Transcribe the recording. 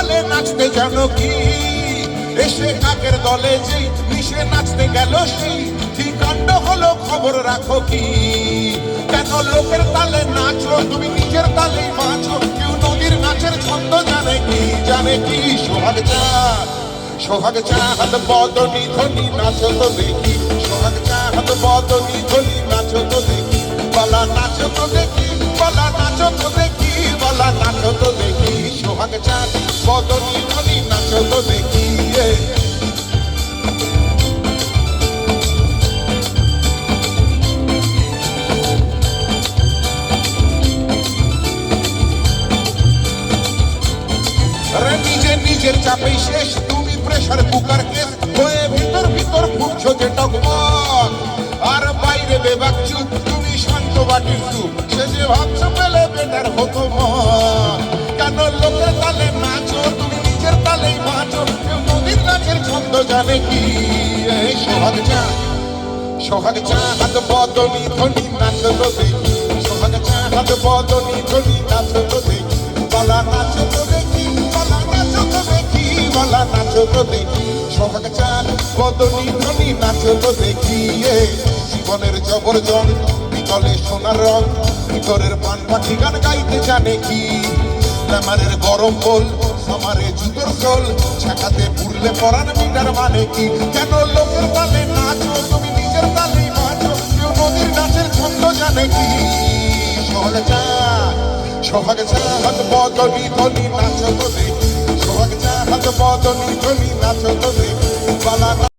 তালে নাচতে জানো কি এসে কাকের দলে যেই মিশে নাচতে গেল সেই কি কাণ্ড হলো খবর রাখো কি কেন লোকের তালে নাচো তুমি নিজের তালেই বাঁচো কেউ নদীর নাচের ছন্দ জানে কি সোহাগ চাঁদ বদনি ধ্বনি নাচো তো দেখি সোহাগ চাঁদ বদনি ধ্বনি নাচো তো দেখি বলা নাচো তো দেখি বলা নাচো তো দেখি বলা নাচো তো দেখি সোহাগ চাঁদ বদনি ধ্বনি নাচো তো দেখি নিজের চাপেই শেষ তুমি প্রেসার কুকার কেস হয়ে ভিতর ভিতর ফুটছো যে টকবক আর বাইরে বেবাক চুপ তুমি শান্ত বাটির চুপ সে যে ভাবছো পেলে বেটার হতো কেন লোকের তালে নাচো তুমি নিজের তালেই বাঁচো কেউ নদীর নাচের ছন্দ জানে কি সোহাগ চাঁদ বদনি ধ্বনি নাচো তো দেখি সোহাগ চাঁদ বদনি ধ্বনি নাচো তো দেখি বলা নাচো তো দেখি বলা নাচো তো দেখি বলা নাচো তো দেখি সোহাগ চাঁদ বদনি ধ্বনি নাচো তো দেখি জীবনের জবরজন বিকলে সোনার রং ভিতরের পান পাখি গান গাইতে জানে কি গ্ল্যামারের গরম বল আমারে জুতোর সোল ছাকাতে পুরলে পরান মিটার মানে কি কেন লোকের তালে নাচো তুমি নিজের তালেই বাঁচো কেউ নদীর নাচের ছন্দ জানে কি সোহাগ চাঁদ বদনি ধ্বনি নাচো তো দেখি সোহাগ চাঁদ বদনি ধ্বনি নাচো তো